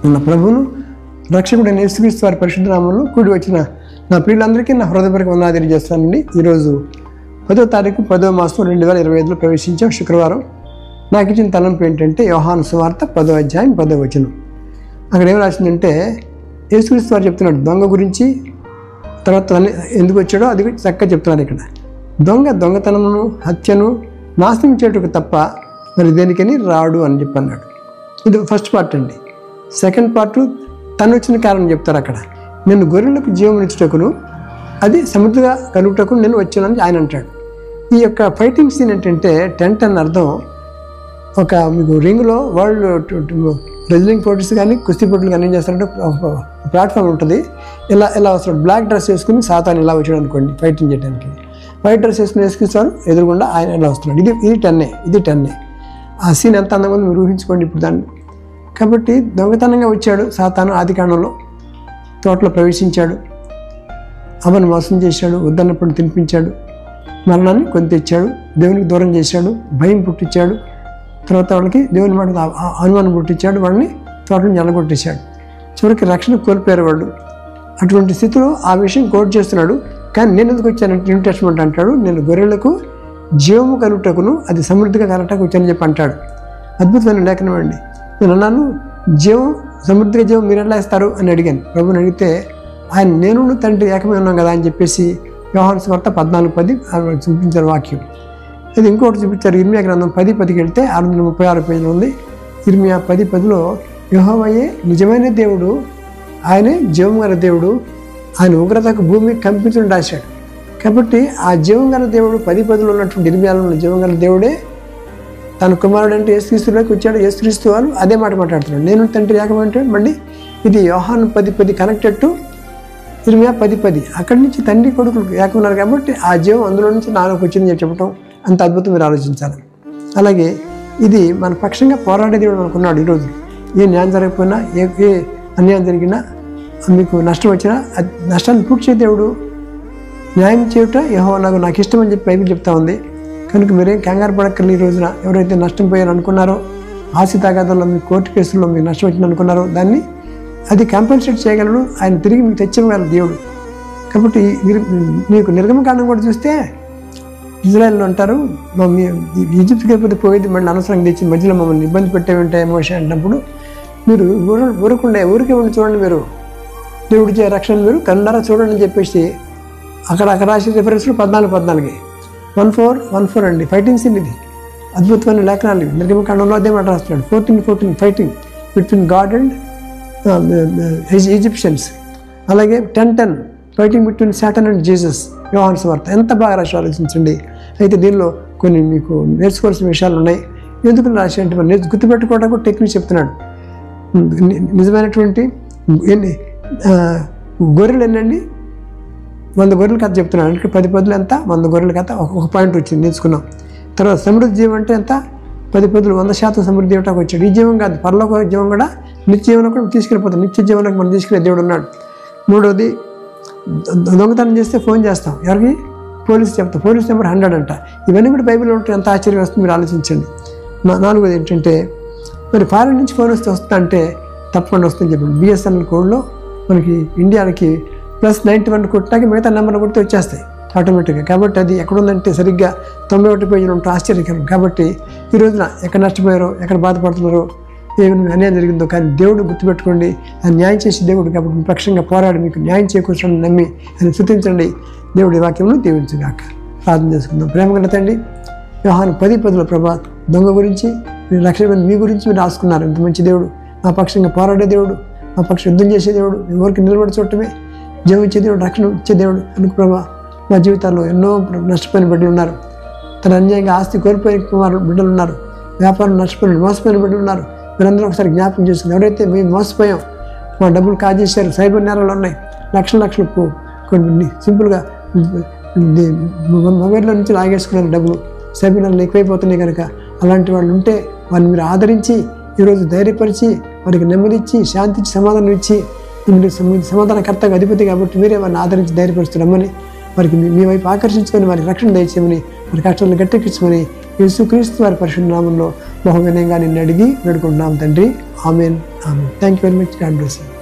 నా ప్రభువును రక్షకుడైన యేసుక్రీస్తు వారి పరిశుద్ధ నామంలో కూడి వచ్చిన నా ప్రియులందరికీ నా హృదయపూర్వక వందనాలు తెలియజేస్తానండి. ఈరోజు 10వ తారీఖు 10వ మాసం 2025లో ప్రవేశించాం, శుక్రవారం. నాకు ఇచ్చిన తలంపు ఏంటంటే యోహాను సువార్త 10వ అధ్యాయం 10వ వచనం. అక్కడ ఏం రాసిందంటే యేసుక్రీస్తు వారు చెప్తున్నాడు దొంగ గురించి, తర్వాత ఎందుకు వచ్చాడో అది చక్కగా చెప్తున్నారు. ఇక్కడ దొంగతనమును హత్యను నాశనం చేయటకు తప్ప మరి దేనికని రాడు అని చెప్పి అన్నాడు. ఇది ఫస్ట్ పార్ట్ అండి. సెకండ్ పార్ట్ తను వచ్చిన కారణం చెప్తారు. అక్కడ నేను గొర్రెలకు జీవమునిచ్చుటకును అది సమృద్ధిగా కలుగుటకు నేను వచ్చానని ఆయన అంటాడు. ఈ యొక్క ఫైటింగ్ సీన్ ఏంటంటే టెంట్ అని అర్థం. ఒక మీకు రింగ్లో వరల్డ్ రెజ్లింగ్ పోటీస్ కానీ కుస్తీ పోటీలు కానీ ఏం చేస్తారంటే ప్లాట్ఫామ్ ఉంటుంది. ఇలా వస్తాడు, బ్లాక్ డ్రెస్ వేసుకుని సాతాను ఇలా వచ్చాడు అనుకోండి ఫైటింగ్ చేయడానికి. వైట్ డ్రెస్ వేసుకుని వేసుకొస్తారు, ఎదురుగుండా ఆయన ఇలా వస్తున్నాడు. ఇది టెన్నే. ఆ సీన్ ఎంత అందంగా ఉంది మీరు ఊహించుకోండి ఇప్పుడు దాన్ని. కాబట్టి దొంగతనంగా వచ్చాడు సాతాను. ఆదికాండంలో తోటలో ప్రవేశించాడు, అవను మోసం చేశాడు, వద్దన్నప్పుడు తినిపించాడు, మరణాన్ని కొని తెచ్చాడు, దేవునికి దూరం చేశాడు, భయం పుట్టించాడు, తర్వాత వాళ్ళకి దేవుని మాట అనుమానం పుట్టించాడు, వాళ్ళని తోటను జల్లగొట్టేశాడు. చివరికి రక్షణ కోల్పోయారు వాళ్ళు. అటువంటి స్థితిలో ఆ విషయం కోట్ చేస్తున్నాడు. కానీ నేను ఎందుకు వచ్చానంటే న్యూ టెస్టమెంట్ అంటాడు, నేను గొర్రెలకు జీవము కలుగుటకును అది సమృద్ధిగా కలగటానికి వచ్చానని చెప్పి అంటాడు. అద్భుతమైన లేఖనం అండి. నేను అన్నాను సమృద్ధిగా జీవం మీరు ఎట్లా ఇస్తారు అని అడిగాను. ప్రభుని అడిగితే ఆయన నేను తండ్రి ఏకమై ఉన్నాం కదా అని చెప్పేసి యోహాను సువార్త 14:10 చూపించారు వాక్యం. అది ఇంకోటి చూపించారు. ఇర్మియా గ్రంథం 10:10కి వెళ్తే 636 పేజీలు ఉంది. ఇర్మియా 10:10లో యెహోవాయే నిజమైన దేవుడు, ఆయనే జీవం గల దేవుడు, ఆయన ఉగ్రతకు భూమి కంపించడం రాశాడు. కాబట్టి ఆ జీవం గల దేవుడు 10:10లో ఉన్నటువంటి ఇర్మియాలో ఉన్న జీవం గల దేవుడే తన కుమారుడు అంటే యేసుక్రీస్తులోకి వచ్చాడు. యేసుక్రీస్తు వాళ్ళు అదే మాట మాట్లాడుతున్నాడు, నేను తండ్రి ఏకమంటే. మళ్ళీ ఇది యోహాను 10:10 కనెక్టెడ్ టు ఇర్మియా 10:10. అక్కడి నుంచి తండ్రి కొడుకులు ఏకమన్నారు కాబట్టి ఆ జీవం అందులో నుంచి నాలోకి వచ్చిందని చెప్పడం అంత అద్భుతం మీరు ఆలోచించాలి. అలాగే ఇది మన పక్షంగా పోరాడే దేవుడు అనుకున్నాడు. ఈరోజు ఏ న్యాయం జరగకపోయినా ఏ అన్యాయం జరిగినా మీకు నష్టం వచ్చినా నష్టాన్ని పూడ్చే దేవుడు, న్యాయం చేయుట యెహోవా నాకు ఇష్టం అని చెప్పి బైబిల్ చెప్తా ఉంది. కనుక మీరేం కంగారు పడక్కర్లేదు. ఈ రోజున ఎవరైతే నష్టం పోయారు అనుకున్నారో, ఆస్తి తగాదాల్లో మీ కోర్టు కేసుల్లో మీకు నష్టం వచ్చింది అనుకున్నారో దాన్ని అది కంపెన్సేట్ చేయగలడు. ఆయన తిరిగి మీకు తెచ్చివ్వగలరు దేవుడు. కాబట్టి మీకు నిర్గమకాండం కూడా చూస్తే ఇజ్రాయెల్లో అంటారు, ఈజిప్ట్కి అయిపోతే పోయేది మళ్ళీ అనవసరంగా తెచ్చి మధ్యలో మమ్మల్ని ఇబ్బంది పెట్టేవింటాయి మోషే అంటున్నప్పుడు మీరు ఊరకుండే ఊరికే ఉండి చూడండి, మీరు దేవుడి చే రక్షణ మీరు కన్నారా చూడండి అని చెప్పేసి అక్కడ రాసిన రిఫరెన్స్లు 14:14 14 అండి. ఫైటింగ్ సీన్ ఇది. అద్భుతమైన లేఖనాలు ఇవి. నిర్గమకాండంలో అదే మాట రాస్తున్నాడు. 14 fighting between God and Egyptians. అలాగే 10 fighting between Satan and Jesus. యోహాను సువార్త ఎంత బాగా రాసి ఆలోచించండి. అయితే దీనిలో కొన్ని మీకు నేర్చుకోవాల్సిన విషయాలు ఉన్నాయి. ఎందుకు రాసి అంటే గుర్తుపెట్టుకోవడానికి కూడా టెక్నిక్ చెప్తున్నాడు. నిజమైనటువంటి గొర్రెలు ఎన్నండి, 100 గొర్రెల కథ చెప్తున్నాడు. అంటే 10 ఎంత 100 గొర్రెల కథ ఒక పాయింట్ వచ్చింది నేర్చుకున్నాం. తర్వాత సమృద్ధి జీవం అంటే ఎంత 10 100% సమృద్ధి ఇవ్వటానికి వచ్చాడు. ఈ జీవం కాదు, పరలోక జీవం కూడా నిత్య జీవనం కూడా తీసుకెళ్ళిపోతాం. నిత్య జీవనానికి మనం తీసుకెళ్ళే దేవుడు ఉన్నాడు. మూడోది దొంగతనం చేస్తే ఫోన్ చేస్తాం, ఎవరికి? పోలీసు చెప్తాం. పోలీస్ నెంబర్ 100 అంట. ఇవన్నీ కూడా బైబిల్లో ఉంటే ఎంత ఆశ్చర్యం వస్తుంది మీరు ఆలోచించండి. నాలుగోది ఏంటంటే మరి ఫారెన్ నుంచి ఫోన్ వస్తుందంటే తప్పకుండా వస్తుందని చెప్పండి. బిఎస్ఎన్ఎల్ కోడ్లో మనకి ఇండియాకి +91 కొట్టాక మిగతా నెంబర్లు కొడితే వచ్చేస్తాయి ఆటోమేటిక్గా. కాబట్టి అది ఎక్కడుందంటే సరిగ్గా 91 పేజీలు ఉంటే ఆశ్చర్యకరం. కాబట్టి ఈ రోజున ఎక్కడ నష్టపోయారో, ఎక్కడ బాధపడుతున్నారో, ఏమైనా అన్యాయం జరిగిందో, కానీ దేవుడు గుర్తుపెట్టుకోండి, ఆయన న్యాయం చేసే దేవుడు. కాబట్టి మీ పక్షంగా పోరాడి మీకు న్యాయం చేకూర్చడం నమ్మి ఆయన స్తుతించండి. దేవుడి వాక్యమును దీవించుగాక. ప్రార్థన చేసుకుందాం. ప్రేమగల తండ్రి, యోహాను 10:10లో ప్రభా దొంగ గురించి మీరు రక్షణ మీ గురించి మీరు రాసుకున్నారు. ఇంత మంచి దేవుడు, మా పక్షంగా పోరాడే దేవుడు, మా పక్షం యుద్ధం చేసే దేవుడు, మీ ఊరికి నిలబడి చూడటమే జీవం ఇచ్చే దేవుడు, రక్షణ ఇచ్చే దేవుడు అనుకు ప్రభా. మా జీవితాల్లో ఎన్నో నష్టపోయిన బిడ్డలు ఉన్నారు, తన అన్యాయంగా ఆస్తి కోల్పోయిన బిడ్డలు ఉన్నారు, వ్యాపారం నష్టపోయిన మోసపోయిన బిడ్డలు ఉన్నారు. మీరందరూ ఒకసారి జ్ఞాపకం చేసుకుని ఎవరైతే మేము మోసపోయాం, మా డబ్బులు కాజేశారు, సైబర్ నేరాలు ఉన్నాయి, లక్షలు కొన్ని సింపుల్గా మొబైల్లో నుంచి లాగేసుకున్నారు డబ్బులు, సైబర్ నేరాలు ఎక్కువైపోతున్నాయి. కనుక అలాంటి వాళ్ళు ఉంటే వారిని మీరు ఆదరించి ఈరోజు ధైర్యపరిచి వారికి నెమ్మదిచ్చి శాంతించి సమాధానం ఇచ్చి మీరు సమాధానకర్తగా అధిపతి కాబట్టి మీరే వారిని ఆదరించి ధైర్యపరుస్తున్నామని, వారికి మీ వైపు ఆకర్షించుకొని వారికి రక్షణ దయచేయమని, వారి కష్టాలను గట్టెక్కించమని యేసుక్రీస్తు వారి పరిశుద్ధ నామంలో బహు వినయంగా నిన్ను అడిగి వేడుకుంటున్నాం తండ్రి. Amen. Amen. Thank you very much. God bless you.